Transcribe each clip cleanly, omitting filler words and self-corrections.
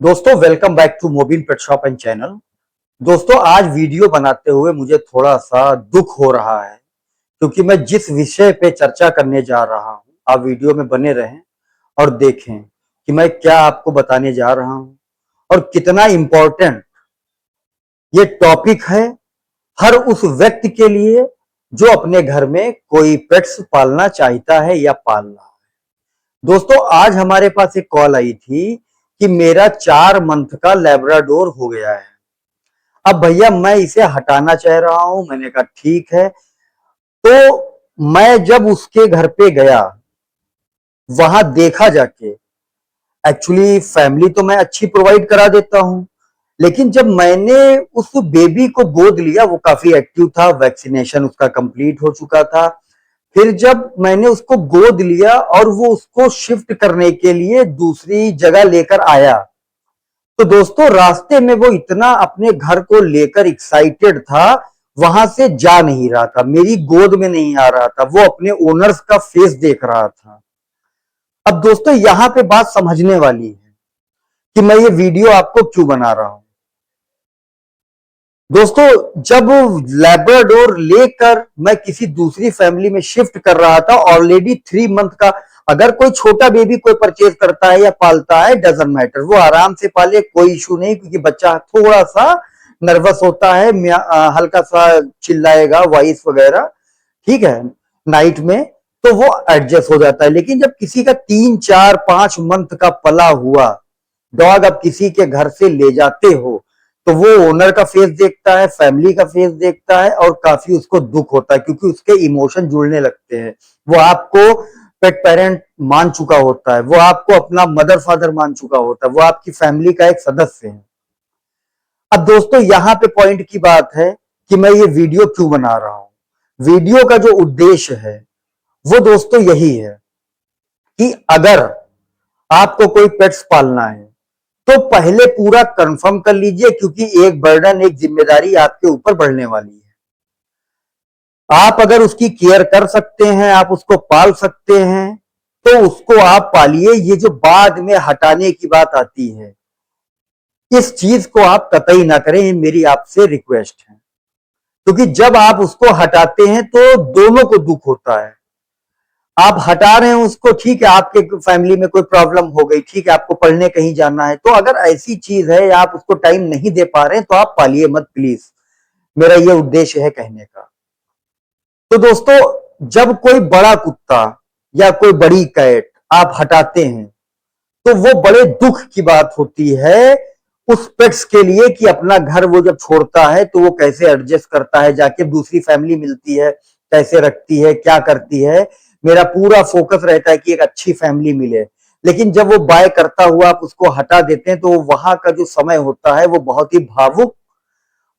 दोस्तों welcome back to mobile pet shop and channel. दोस्तों आज वीडियो बनाते हुए मुझे थोड़ा सा दुख हो रहा है क्योंकि मैं जिस विषय पे चर्चा करने जा रहा हूं, आप वीडियो में बने रहें और देखें कि मैं क्या आपको बताने जा रहा हूं और कितना इम्पोर्टेंट ये टॉपिक है हर उस व्यक्ति के लिए जो अपने घर में कोई पेट्स पालना चाहता है या पाल रहा है। दोस्तों आज हमारे पास एक कॉल आई थी कि मेरा 4 मंथ का लेब्राडोर हो गया है। अब भैया मैं इसे हटाना चाह रहा हूं। मैंने कहा ठीक है। तो मैं जब उसके घर पे गया, वहां देखा जाके, एक्चुअली फैमिली तो मैं अच्छी प्रोवाइड करा देता हूं, लेकिन जब मैंने उस बेबी को गोद लिया, वो काफी एक्टिव था, वैक्सीनेशन उसका कंप्लीट हो चुका था। फिर जब मैंने उसको गोद लिया और वो उसको शिफ्ट करने के लिए दूसरी जगह लेकर आया, तो दोस्तों रास्ते में वो इतना अपने घर को लेकर एक्साइटेड था, वहां से जा नहीं रहा था, मेरी गोद में नहीं आ रहा था, वो अपने ओनर्स का फेस देख रहा था। अब दोस्तों यहां पे बात समझने वाली है कि मैं ये वीडियो आपको क्यों बना रहा हूं। दोस्तों जब लैब्राडोर लेकर मैं किसी दूसरी फैमिली में शिफ्ट कर रहा था, ऑलरेडी 3 मंथ का, अगर कोई छोटा बेबी कोई परचेज करता है या पालता है, डजंट मैटर, वो आराम से पाले, कोई इशू नहीं, क्योंकि बच्चा थोड़ा सा नर्वस होता है, हल्का सा चिल्लाएगा, वॉइस वगैरह, ठीक है, नाइट में, तो वो एडजस्ट हो जाता है। लेकिन जब किसी का 3 4 5 मंथ का पला हुआ डॉग अब किसी के घर से ले जाते हो, तो वो ओनर का फेस देखता है, फैमिली का फेस देखता है, और काफी उसको दुख होता है क्योंकि उसके इमोशन जुड़ने लगते हैं। वो आपको पेट पेरेंट मान चुका होता है, वो आपको अपना मदर फादर मान चुका होता है, वो आपकी फैमिली का एक सदस्य है। अब दोस्तों यहां पे पॉइंट की बात है कि मैं ये वीडियो क्यों बना रहा हूं। वीडियो का जो उद्देश्य है वो दोस्तों यही है कि अगर आपको कोई पेट्स पालना है तो पहले पूरा कंफर्म कर लीजिए, क्योंकि एक बर्डन, एक जिम्मेदारी आपके ऊपर बढ़ने वाली है। आप अगर उसकी केयर कर सकते हैं, आप उसको पाल सकते हैं, तो उसको आप पालिए। ये जो बाद में हटाने की बात आती है, इस चीज को आप कतई ना करें, ये मेरी आपसे रिक्वेस्ट है। क्योंकि जब आप उसको हटाते हैं तो दोनों को दुख होता है। आप हटा रहे हैं उसको, ठीक है, आपके फैमिली में कोई प्रॉब्लम हो गई, ठीक है, आपको पढ़ने कहीं जाना है, तो अगर ऐसी चीज है या आप उसको टाइम नहीं दे पा रहे हैं तो आप पालिए मत प्लीज। मेरा ये उद्देश्य है कहने का। तो दोस्तों जब कोई बड़ा कुत्ता या कोई बड़ी कैट आप हटाते हैं, तो वो बड़े दुख की बात होती है उस पेट्स के लिए कि अपना घर वो जब छोड़ता है तो वो कैसे एडजस्ट करता है, जाके दूसरी फैमिली मिलती है, कैसे रखती है, क्या करती है। मेरा पूरा फोकस रहता है कि एक अच्छी फैमिली मिले। लेकिन जब वो बाय करता हुआ आप उसको हटा देते हैं, तो वहां का जो समय होता है वो बहुत ही भावुक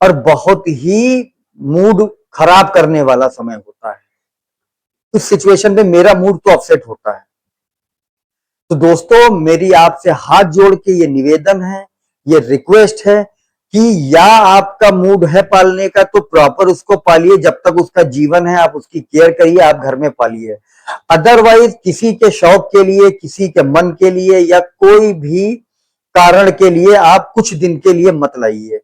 और बहुत ही मूड खराब करने वाला समय होता है। इस सिचुएशन में मेरा मूड तो अपसेट होता है। तो दोस्तों मेरी आपसे हाथ जोड़ के ये निवेदन है, ये रिक्वेस्ट है कि या आपका मूड है पालने का तो प्रॉपर उसको पालिए, जब तक उसका जीवन है आप उसकी केयर करिए, आप घर में पालिए। अदरवाइज किसी के शौक के लिए, किसी के मन के लिए, या कोई भी कारण के लिए आप कुछ दिन के लिए मत लाइए,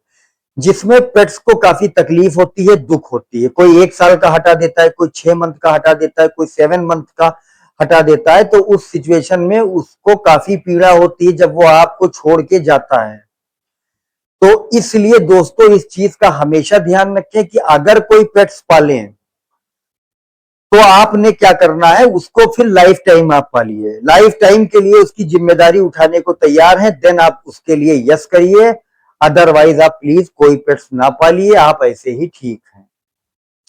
जिसमें पेट्स को काफी तकलीफ होती है, दुख होती है। कोई 1 साल का हटा देता है, कोई 6 मंथ का हटा देता है, कोई 7 मंथ का हटा देता है, तो उस सिचुएशन में उसको काफी पीड़ा होती है जब वो आपको छोड़ के जाता है। तो इसलिए दोस्तों इस चीज का हमेशा ध्यान रखें कि अगर कोई पेट्स पालें तो आपने क्या करना है, उसको फिर लाइफ टाइम आप पालिए। लाइफ टाइम के लिए उसकी जिम्मेदारी उठाने को तैयार है, देन आप उसके लिए यस करिए। अदरवाइज आप प्लीज कोई पेट्स ना पालिए, आप ऐसे ही ठीक हैं।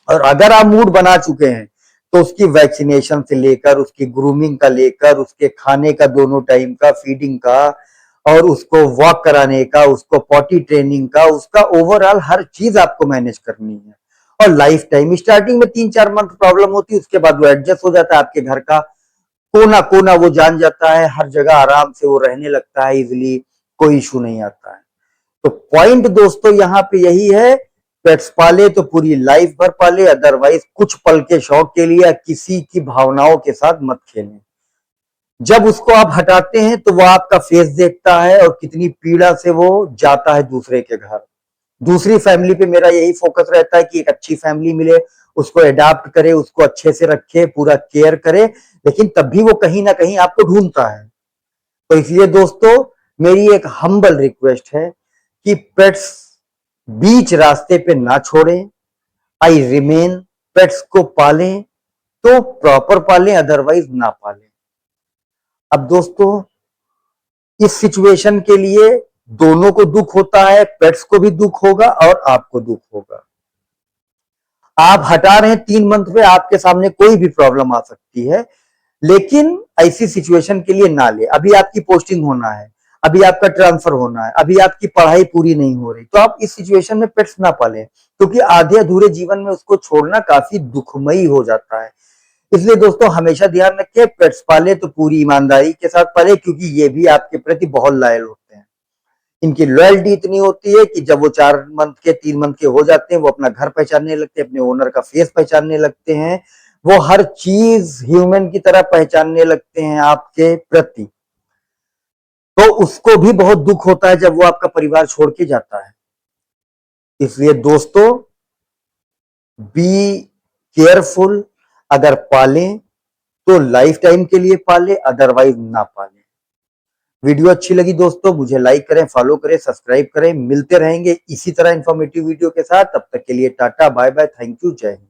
और अगर आप मूड बना चुके हैं तो उसकी वैक्सीनेशन से लेकर, उसकी ग्रूमिंग का लेकर, उसके खाने का, दोनों टाइम का फीडिंग का, और उसको वॉक कराने का, उसको पॉटी ट्रेनिंग का, उसका ओवरऑल हर चीज आपको मैनेज करनी है। और लाइफ टाइम, स्टार्टिंग में 3 4 मंथ प्रॉब्लम होती है, उसके बाद वो एडजस्ट हो जाता है, आपके घर का कोना कोना वो जान जाता है, हर जगह आराम से वो रहने लगता है इजिली, कोई इशू नहीं आता है। तो पॉइंट दोस्तों यहाँ पे यही है, पेट्स पाले तो पूरी लाइफ भर पाले, अदरवाइज कुछ पल के शौक के लिए किसी की भावनाओं के साथ मत खेलें। जब उसको आप हटाते हैं तो वो आपका फेस देखता है और कितनी पीड़ा से वो जाता है दूसरे के घर। दूसरी फैमिली पे मेरा यही फोकस रहता है कि एक अच्छी फैमिली मिले, उसको अडॉप्ट करे, उसको अच्छे से रखे, पूरा केयर करे, लेकिन तब भी वो कहीं ना कहीं आपको ढूंढता है। तो इसलिए दोस्तों, मेरी एक हम्बल रिक्वेस्ट है कि पेट्स बीच रास्ते पे ना छोड़ें। आई रिमेन, पेट्स को पालें तो प्रॉपर पालें, अदरवाइज ना पालें। अब दोस्तों, इस सिचुएशन के लिए दोनों को दुख होता है, पेट्स को भी दुख होगा और आपको दुख होगा। आप हटा रहे हैं 3 मंथ में, आपके सामने कोई भी प्रॉब्लम आ सकती है, लेकिन ऐसी सिचुएशन के लिए ना ले। अभी आपकी पोस्टिंग होना है, अभी आपका ट्रांसफर होना है, अभी आपकी पढ़ाई पूरी नहीं हो रही, तो आप इस सिचुएशन में पेट्स ना पालें, क्योंकि आधे अधूरे जीवन में उसको छोड़ना काफी दुखमयी हो जाता है। इसलिए दोस्तों, हमेशा ध्यान रखें, पेट्स पाले तो पूरी ईमानदारी के साथ पाले, क्योंकि ये भी आपके प्रति बहुत लॉयल होते हैं। इनकी लॉयल्टी इतनी होती है कि जब वो 4 मंथ के 3 मंथ के हो जाते हैं, वो अपना घर पहचानने लगते हैं, अपने ओनर का फेस पहचानने लगते हैं, वो हर चीज ह्यूमन की तरह पहचानने लगते हैं आपके प्रति। तो उसको भी बहुत दुख होता है जब वो आपका परिवार छोड़ के जाता है। इसलिए दोस्तों, बी केयरफुल। अगर पालें तो लाइफ टाइम के लिए पालें, अदरवाइज ना पालें। वीडियो अच्छी लगी दोस्तों, मुझे लाइक करें, फॉलो करें, सब्सक्राइब करें। मिलते रहेंगे इसी तरह इंफॉर्मेटिव वीडियो के साथ। तब तक के लिए tata, bye bye, thank you, जय हिंद।